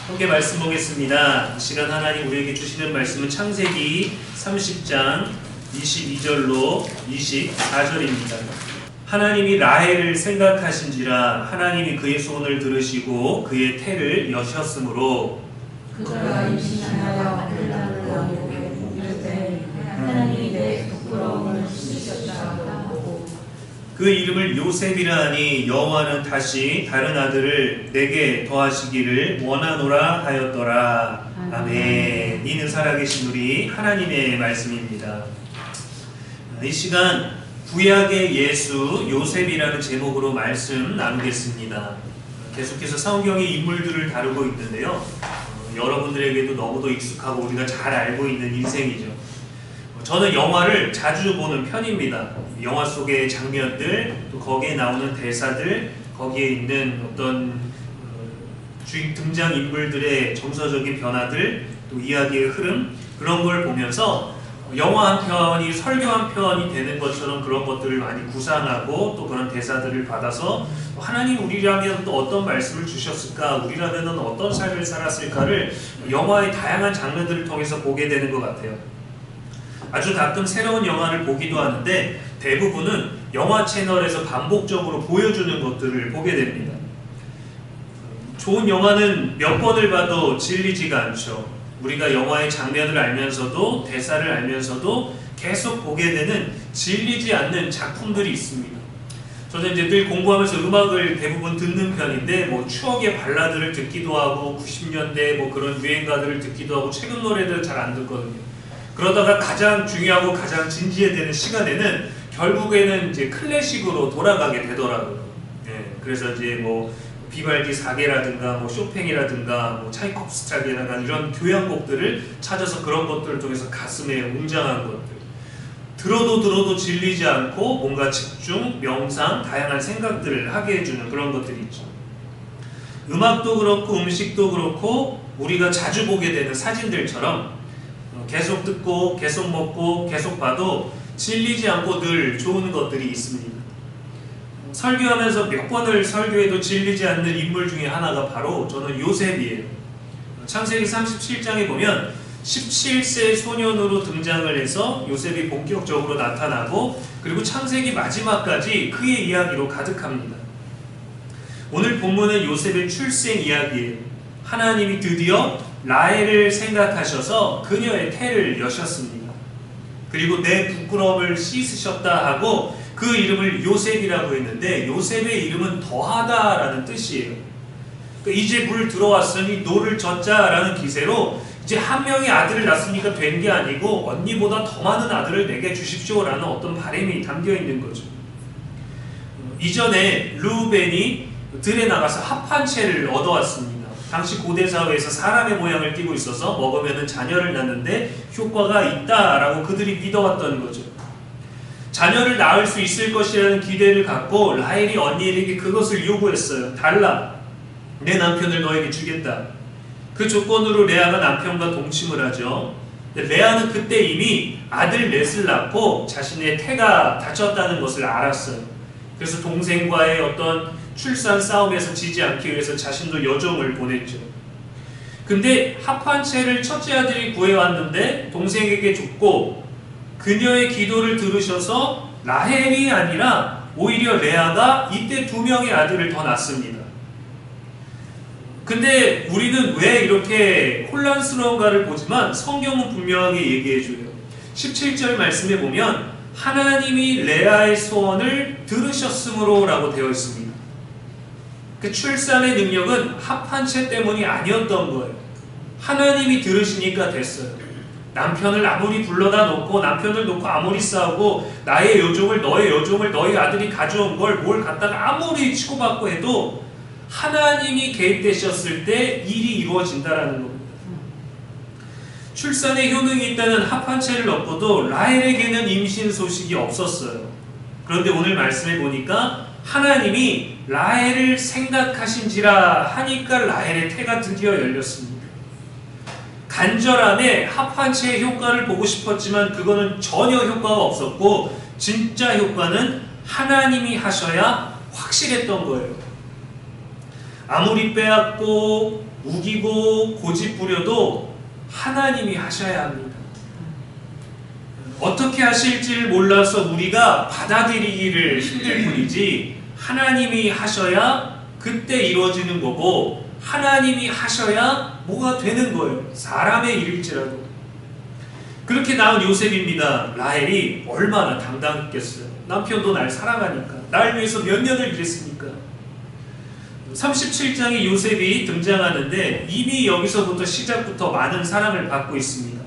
함께 말씀 보겠습니다. 이 시간 하나님 우리에게 주시는 말씀은 창세기 30장 22절로 24절입니다. 하나님이 라헬을 생각하신지라 하나님이 그의 소원을 들으시고 그의 태를 여셨으므로 그가 임신하여 아들을 낳으려고 이르되 하나님이 내 부끄러움을 씻으셨다 하고 그 이름을 요셉이라 하니 여호와는 다시 다른 아들을 내게 더하시기를 원하노라 하였더라. 아멘. 이는 살아계신 우리 하나님의 말씀입니다. 이 시간 구약의 예수 요셉이라는 제목으로 말씀 나누겠습니다. 계속해서 성경의 인물들을 다루고 있는데요. 여러분들에게도 너무도 익숙하고 우리가 잘 알고 있는 인생이죠. 저는 영화를 자주 보는 편입니다. 영화 속의 장면들, 또 거기에 나오는 대사들, 거기에 있는 어떤 주인 등장인물들의 정서적인 변화들, 또 이야기의 흐름, 그런 걸 보면서 영화 한 편이 설교 한 편이 되는 것처럼 그런 것들을 많이 구상하고 또 그런 대사들을 받아서 하나님 우리라면 또 어떤 말씀을 주셨을까, 우리라면 어떤 삶을 살았을까를 영화의 다양한 장르들을 통해서 보게 되는 것 같아요. 아주 가끔 새로운 영화를 보기도 하는데 대부분은 영화 채널에서 반복적으로 보여주는 것들을 보게 됩니다. 좋은 영화는 몇 번을 봐도 질리지가 않죠. 우리가 영화의 장면을 알면서도 대사를 알면서도 계속 보게 되는 질리지 않는 작품들이 있습니다. 저는 이제 늘 공부하면서 음악을 대부분 듣는 편인데 추억의 발라드를 듣기도 하고 90년대 그런 유행가들을 듣기도 하고 최근 노래들은 잘 안 듣거든요. 그러다가 가장 중요하고 가장 진지해지는 시간에는 결국에는 이제 클래식으로 돌아가게 되더라고요. 그래서 이제 비발디 사계라든가 쇼팽이라든가 차이콥스키라든가 이런 교향곡들을 찾아서 그런 것들을 통해서 가슴에 웅장한 것들, 들어도 질리지 않고 뭔가 집중, 명상, 다양한 생각들을 하게 해주는 그런 것들이 있죠. 음악도 그렇고 음식도 그렇고 우리가 자주 보게 되는 사진들처럼 계속 듣고 계속 먹고 계속 봐도 질리지 않고 늘 좋은 것들이 있습니다. 설교하면서 몇 번을 설교해도 질리지 않는 인물 중에 하나가 바로 저는 요셉이에요. 창세기 37장에 보면 17세 소년으로 등장을 해서 요셉이 본격적으로 나타나고 그리고 창세기 마지막까지 그의 이야기로 가득합니다. 오늘 본문은 요셉의 출생 이야기예요. 하나님이 드디어 라헬을 생각하셔서 그녀의 태를 여셨습니다. 그리고 내 부끄러움을 씻으셨다 하고 그 이름을 요셉이라고 했는데 요셉의 이름은 더하다라는 뜻이에요. 그러니까 이제 물 들어왔으니 노를 젓자라는 기세로 이제 한 명의 아들을 낳았으니까 된 게 아니고 언니보다 더 많은 아들을 내게 주십시오라는 어떤 바람이 담겨 있는 거죠. 이전에 르우벤이 들에 나가서 합 한 채를 얻어왔습니다. 당시 고대 사회에서 사람의 모양을 띠고 있어서 먹으면 자녀를 낳는데 효과가 있다라고 그들이 믿어왔던 거죠. 자녀를 낳을 수 있을 것이라는 기대를 갖고 라헬이 언니에게 그것을 요구했어요. 달라. 내 남편을 너에게 주겠다. 그 조건으로 레아가 남편과 동침을 하죠. 레아는 그때 이미 아들 넷을 낳고 자신의 태가 다쳤다는 것을 알았어요. 그래서 동생과의 어떤 출산 싸움에서 지지 않기 위해서 자신도 여종을 보냈죠. 근데 합한 채를 첫째 아들이 구해왔는데 동생에게 줬고 그녀의 기도를 들으셔서 라헬이 아니라 오히려 레아가 이때 2명의 아들을 더 낳습니다. 근데 우리는 왜 이렇게 혼란스러운가를 보지만 성경은 분명하게 얘기해줘요. 17절 말씀에 보면 하나님이 레아의 소원을 들으셨으므로 라고 되어 있습니다. 그 출산의 능력은 합한 채 때문이 아니었던 거예요. 하나님이 들으시니까 됐어요. 남편을 아무리 불러다 놓고 남편을 놓고 아무리 싸우고 나의 여종을 너의 아들이 가져온 걸 뭘 갖다가 아무리 치고받고 해도 하나님이 개입되셨을 때 일이 이루어진다라는 겁니다. 출산에 효능이 있다는 합한 채를 얻고도 라헬에게는 임신 소식이 없었어요. 그런데 오늘 말씀해 보니까 하나님이 라헬을 생각하신지라 하니까 라헬의 태가 드디어 열렸습니다. 간절함에 합한 채의 효과를 보고 싶었지만 그거는 전혀 효과가 없었고 진짜 효과는 하나님이 하셔야 확실했던 거예요. 아무리 빼앗고 우기고 고집 부려도 하나님이 하셔야 합니다. 어떻게 하실지를 몰라서 우리가 받아들이기를 힘들 뿐이지 하나님이 하셔야 그때 이루어지는 거고 하나님이 하셔야 뭐가 되는 거예요. 사람의 일일지라도. 그렇게 낳은 요셉입니다. 라헬이 얼마나 당당했겠어요. 남편도 날 사랑하니까, 날 위해서 몇 년을 일했으니까. 37장에 요셉이 등장하는데 이미 여기서부터 시작부터 많은 사랑을 받고 있습니다.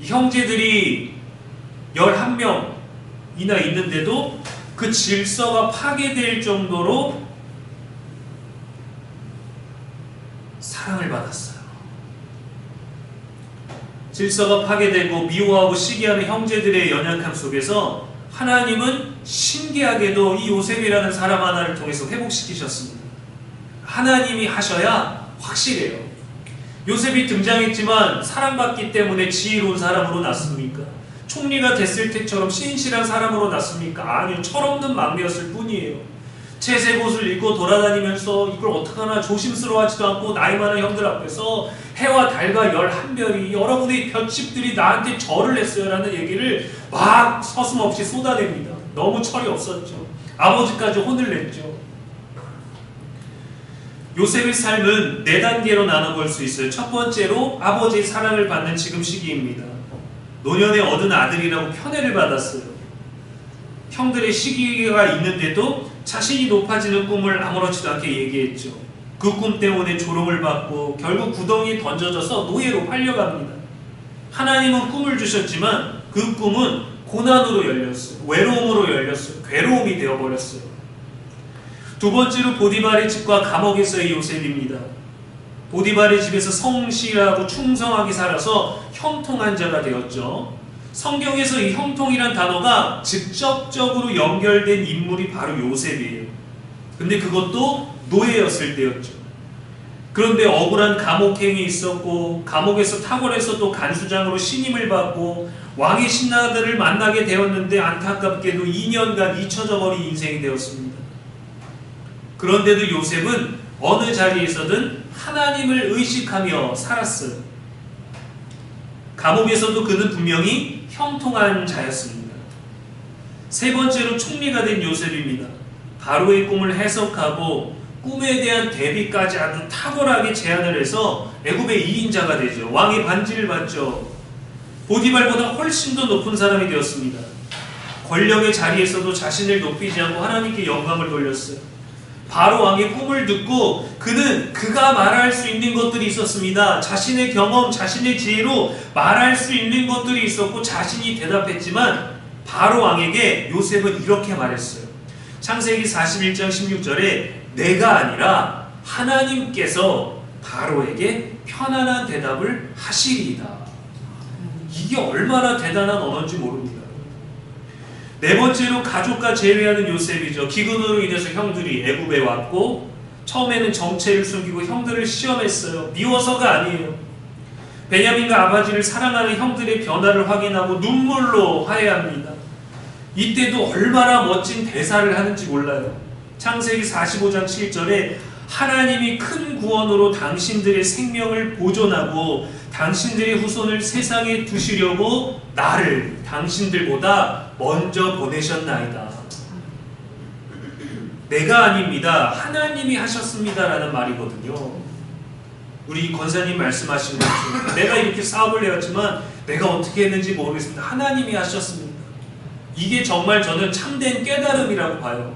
형제들이 11명이나 있는데도 그 질서가 파괴될 정도로 사랑을 받았어요. 질서가 파괴되고 미워하고 시기하는 형제들의 연약함 속에서 하나님은 신기하게도 이 요셉이라는 사람 하나를 통해서 회복시키셨습니다. 하나님이 하셔야 확실해요. 요셉이 등장했지만 사랑받기 때문에 지혜로운 사람으로 났습니까? 총리가 됐을 때처럼 신실한 사람으로 났습니까? 아니요. 철없는 막내였을 뿐이에요. 채색 옷을 입고 돌아다니면서 이걸 어떡하나 조심스러워하지도 않고 나이 많은 형들 앞에서 해와 달과 11별이 여러분의 볏짚들이 나한테 절을 했어요 라는 얘기를 막 서슴없이 쏟아냅니다. 너무 철이 없었죠. 아버지까지 혼을 냈죠. 요셉의 삶은 4단계로 나눠볼 수 있어요. 첫 번째로 아버지의 사랑을 받는 지금 시기입니다. 노년에 얻은 아들이라고 편애를 받았어요. 형들의 시기가 있는데도 자신이 높아지는 꿈을 아무렇지도 않게 얘기했죠. 그 꿈 때문에 조롱을 받고 결국 구덩이에 던져져서 노예로 팔려갑니다. 하나님은 꿈을 주셨지만 그 꿈은 고난으로 열렸어요. 외로움으로 열렸어요. 괴로움이 되어버렸어요. 두 번째로 보디발의 집과 감옥에서의 요셉입니다. 보디발의 집에서 성실하고 충성하게 살아서 형통한 자가 되었죠. 성경에서 이 형통이란 단어가 직접적으로 연결된 인물이 바로 요셉이에요. 근데 그것도 노예였을 때였죠. 그런데 억울한 감옥행이 있었고 감옥에서 탁월해서 또 간수장으로 신임을 받고 왕의 신하들을 만나게 되었는데 안타깝게도 2년간 잊혀져 버린 인생이 되었습니다. 그런데도 요셉은 어느 자리에서든 하나님을 의식하며 살았어요. 감옥에서도 그는 분명히 형통한 자였습니다. 세 번째로 총리가 된 요셉입니다. 바로의 꿈을 해석하고 꿈에 대한 대비까지 아주 탁월하게 제안을 해서 애굽의 2인자가 되죠. 왕의 반지를 받죠. 보디발보다 훨씬 더 높은 사람이 되었습니다. 권력의 자리에서도 자신을 높이지 않고 하나님께 영광을 돌렸어요. 바로 왕의 꿈을 듣고 그는 그가 말할 수 있는 것들이 있었습니다. 자신의 경험, 자신의 지혜로 말할 수 있는 것들이 있었고 자신이 대답했지만 바로 왕에게 요셉은 이렇게 말했어요. 창세기 41장 16절에 내가 아니라 하나님께서 바로에게 편안한 대답을 하시리이다. 이게 얼마나 대단한 언어인지 모릅니다. 네 번째로 가족과 제외하는 요셉이죠. 기근으로 인해서 형들이 애굽에 왔고 처음에는 정체를 숨기고 형들을 시험했어요. 미워서가 아니에요. 베냐민과 아버지를 사랑하는 형들의 변화를 확인하고 눈물로 화해합니다. 이때도 얼마나 멋진 대사를 하는지 몰라요. 창세기 45장 7절에 하나님이 큰 구원으로 당신들의 생명을 보존하고 당신들의 후손을 세상에 두시려고 나를 당신들보다 먼저 보내셨나이다. 내가 아닙니다. 하나님이 하셨습니다. 라는 말이거든요. 우리 권사님 말씀하신 것처럼 내가 이렇게 사업을 해왔지만 내가 어떻게 했는지 모르겠습니다. 하나님이 하셨습니다. 이게 정말 저는 참된 깨달음이라고 봐요.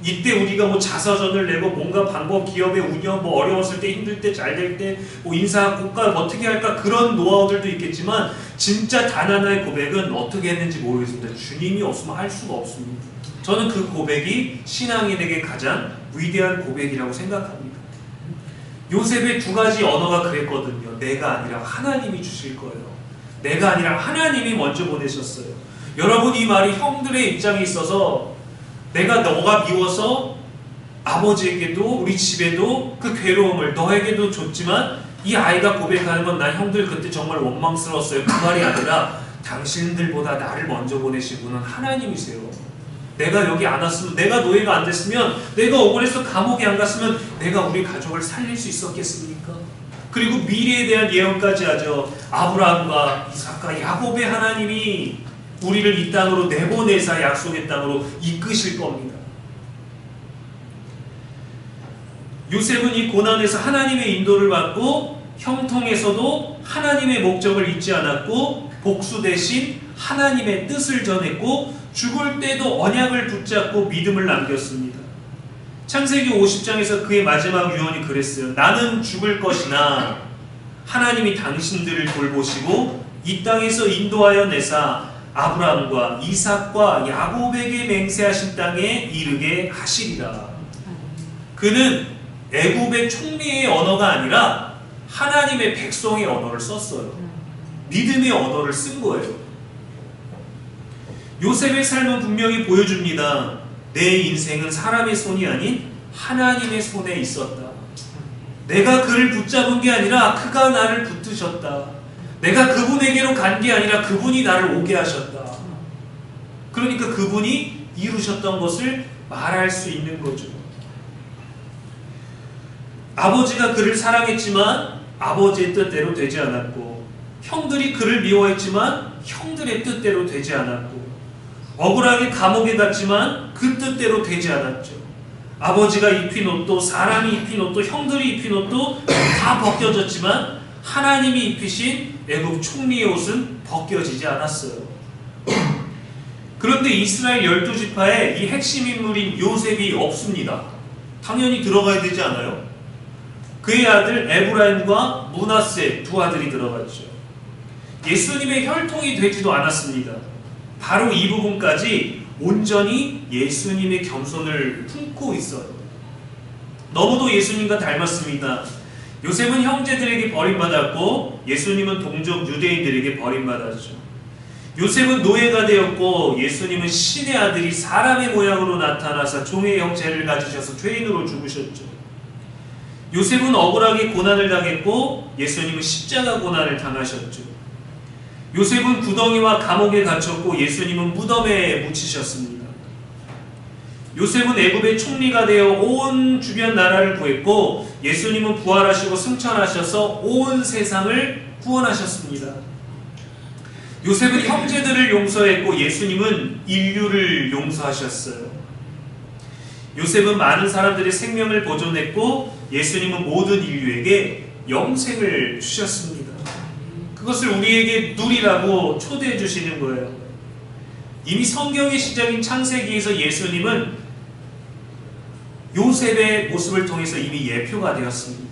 이때 우리가 뭐 자서전을 내고 뭔가 방법, 기업의 운영, 뭐 어려웠을 때, 힘들 때, 잘 될 때, 뭐 인사, 국가 어떻게 할까 그런 노하우들도 있겠지만 진짜 단 하나의 고백은 어떻게 했는지 모르겠습니다. 주님이 없으면 할 수가 없습니다. 저는 그 고백이 신앙인에게 가장 위대한 고백이라고 생각합니다. 요셉의 두 가지 언어가 그랬거든요. 내가 아니라 하나님이 주실 거예요. 내가 아니라 하나님이 먼저 보내셨어요. 여러분 이 말이 형들의 입장에 있어서 내가 너가 미워서 아버지에게도 우리 집에도 그 괴로움을 너에게도 줬지만 이 아이가 고백하는 건 난 형들 그때 정말 원망스러웠어요. 그 말이 아니라 당신들보다 나를 먼저 보내신 분은 하나님이세요. 내가 여기 안 왔으면 내가 노예가 안 됐으면 내가 억울해서 감옥에 안 갔으면 내가 우리 가족을 살릴 수 있었겠습니까? 그리고 미래에 대한 예언까지 하죠. 아브라함과 이삭과 야곱의 하나님이 우리를 이 땅으로 내보내사 약속의 땅으로 이끄실 겁니다. 요셉은 이 고난에서 하나님의 인도를 받고 형통에서도 하나님의 목적을 잊지 않았고 복수 대신 하나님의 뜻을 전했고 죽을 때도 언약을 붙잡고 믿음을 남겼습니다. 창세기 50장에서 그의 마지막 유언이 그랬어요. 나는 죽을 것이나 하나님이 당신들을 돌보시고 이 땅에서 인도하여 내사 아브라함과 이삭과 야곱에게 맹세하신 땅에 이르게 하시리라. 그는 애굽의 총리의 언어가 아니라 하나님의 백성의 언어를 썼어요. 믿음의 언어를 쓴 거예요. 요셉의 삶은 분명히 보여줍니다. 내 인생은 사람의 손이 아닌 하나님의 손에 있었다. 내가 그를 붙잡은 게 아니라 그가 나를 붙드셨다. 내가 그분에게로 간 게 아니라 그분이 나를 오게 하셨다. 그러니까 그분이 이루셨던 것을 말할 수 있는 거죠. 아버지가 그를 사랑했지만 아버지의 뜻대로 되지 않았고, 형들이 그를 미워했지만 형들의 뜻대로 되지 않았고, 억울하게 감옥에 갔지만 그 뜻대로 되지 않았죠. 아버지가 입힌 옷도, 사람이 입힌 옷도, 형들이 입힌 옷도 다 벗겨졌지만 하나님이 입히신 애굽 총리의 옷은 벗겨지지 않았어요. 그런데 이스라엘 12지파에 이 핵심 인물인 요셉이 없습니다. 당연히 들어가야 되지 않아요? 그의 아들 에브라임과 므낫세 두 아들이 들어갔죠. 예수님의 혈통이 되지도 않았습니다. 바로 이 부분까지 온전히 예수님의 겸손을 품고 있어요. 너무도 예수님과 닮았습니다. 요셉은 형제들에게 버림받았고 예수님은 동족 유대인들에게 버림받았죠. 요셉은 노예가 되었고 예수님은 신의 아들이 사람의 모양으로 나타나서 종의 형체를 가지셔서 죄인으로 죽으셨죠. 요셉은 억울하게 고난을 당했고 예수님은 십자가 고난을 당하셨죠. 요셉은 구덩이와 감옥에 갇혔고 예수님은 무덤에 묻히셨습니다. 요셉은 애굽의 총리가 되어 온 주변 나라를 구했고 예수님은 부활하시고 승천하셔서 온 세상을 구원하셨습니다. 요셉은 형제들을 용서했고 예수님은 인류를 용서하셨어요. 요셉은 많은 사람들의 생명을 보존했고 예수님은 모든 인류에게 영생을 주셨습니다. 그것을 우리에게 누리라고 초대해 주시는 거예요. 이미 성경의 시작인 창세기에서 예수님은 요셉의 모습을 통해서 이미 예표가 되었습니다.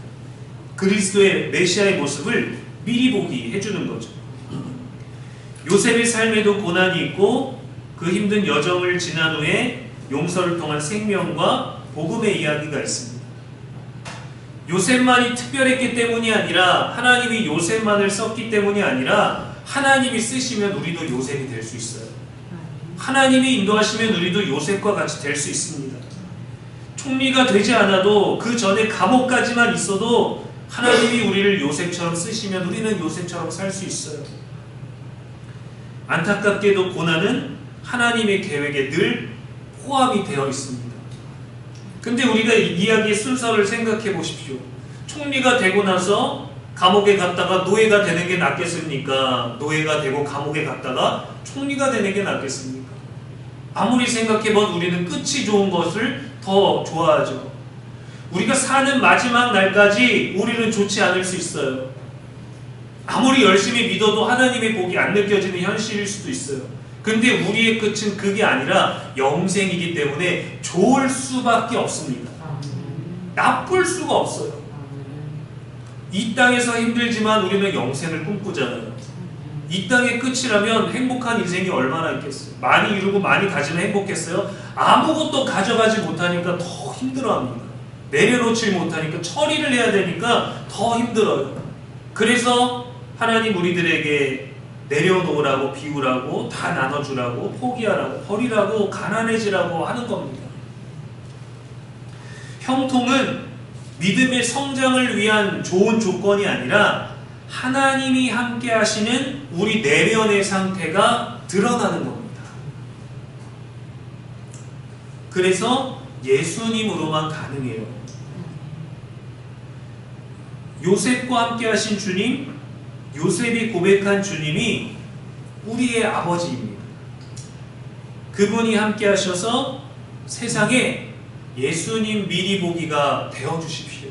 그리스도의 메시아의 모습을 미리 보기 해주는 거죠. 요셉의 삶에도 고난이 있고 그 힘든 여정을 지난 후에 용서를 통한 생명과 복음의 이야기가 있습니다. 요셉만이 특별했기 때문이 아니라 하나님이 요셉만을 썼기 때문이 아니라 하나님이 쓰시면 우리도 요셉이 될 수 있어요. 하나님이 인도하시면 우리도 요셉과 같이 될 수 있습니다. 총리가 되지 않아도 그 전에 감옥까지만 있어도 하나님이 우리를 요셉처럼 쓰시면 우리는 요셉처럼 살 수 있어요. 안타깝게도 고난은 하나님의 계획에 늘 포함이 되어 있습니다. 근데 우리가 이 이야기의 순서를 생각해 보십시오. 총리가 되고 나서 감옥에 갔다가 노예가 되는 게 낫겠습니까? 노예가 되고 감옥에 갔다가 총리가 되는 게 낫겠습니까? 아무리 생각해봐도 우리는 끝이 좋은 것을 더 좋아하죠. 우리가 사는 마지막 날까지 우리는 좋지 않을 수 있어요. 아무리 열심히 믿어도 하나님의 복이 안 느껴지는 현실일 수도 있어요. 근데 우리의 끝은 그게 아니라 영생이기 때문에 좋을 수밖에 없습니다. 나쁠 수가 없어요. 이 땅에서 힘들지만 우리는 영생을 꿈꾸잖아요. 이 땅의 끝이라면 행복한 인생이 얼마나 있겠어요. 많이 이루고 많이 가지면 행복했어요. 아무것도 가져가지 못하니까 더 힘들어합니다. 내려놓지 못하니까 처리를 해야 되니까 더 힘들어요. 그래서 하나님 우리들에게 내려놓으라고, 비우라고, 다 나눠주라고, 포기하라고, 버리라고, 가난해지라고 하는 겁니다. 형통은 믿음의 성장을 위한 좋은 조건이 아니라 하나님이 함께 하시는 우리 내면의 상태가 드러나는 겁니다. 그래서 예수님으로만 가능해요. 요셉과 함께 하신 주님, 요셉이 고백한 주님이 우리의 아버지입니다. 그분이 함께 하셔서 세상에 예수님 미리 보기가 되어주십시오.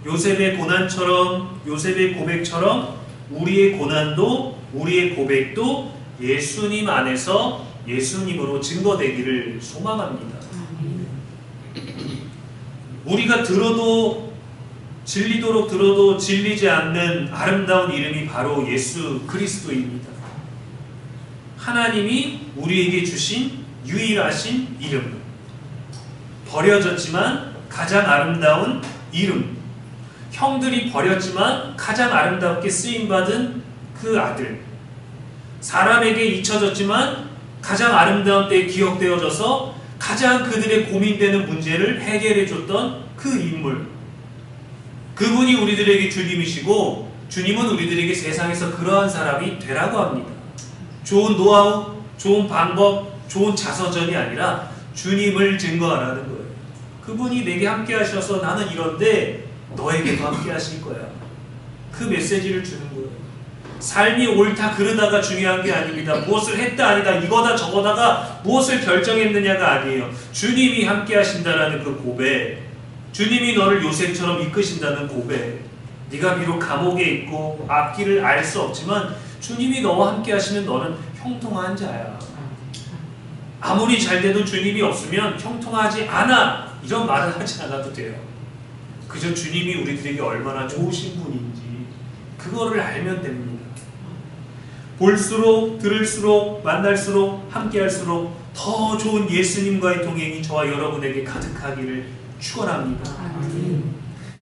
요셉의 고난처럼, 요셉의 고백처럼 우리의 고난도, 우리의 고백도 예수님 안에서 예수님으로 증거되기를 소망합니다. 우리가 들어도 진리도록 들어도 질리지 않는 아름다운 이름이 바로 예수 그리스도입니다. 하나님이 우리에게 주신 유일하신 이름, 버려졌지만 가장 아름다운 이름, 형들이 버렸지만 가장 아름답게 쓰임받은 그 아들, 사람에게 잊혀졌지만 가장 아름다운 때에 기억되어져서 가장 그들의 고민되는 문제를 해결해줬던 그 인물, 그분이 우리들에게 주님이시고 주님은 우리들에게 세상에서 그러한 사람이 되라고 합니다. 좋은 노하우, 좋은 방법, 좋은 자서전이 아니라 주님을 증거하라는 거예요. 그분이 내게 함께 하셔서 나는 이런데 너에게도 함께 하실 거야. 그 메시지를 주는 거예요. 삶이 옳다 그르다가 중요한 게 아닙니다. 무엇을 했다 아니다 이거다 저거다가 무엇을 결정했느냐가 아니에요. 주님이 함께 하신다라는 그 고백, 주님이 너를 요셉처럼 이끄신다는 고백, 네가 비록 감옥에 있고 앞길을 알 수 없지만 주님이 너와 함께 하시면 너는 형통한 자야. 아무리 잘 돼도 주님이 없으면 형통하지 않아, 이런 말을 하지 않아도 돼요. 그저 주님이 우리들에게 얼마나 좋으신 분인지 그거를 알면 됩니다. 볼수록 들을수록 만날수록 함께할수록 더 좋은 예수님과의 동행이 저와 여러분에게 가득하기를 축원합니다.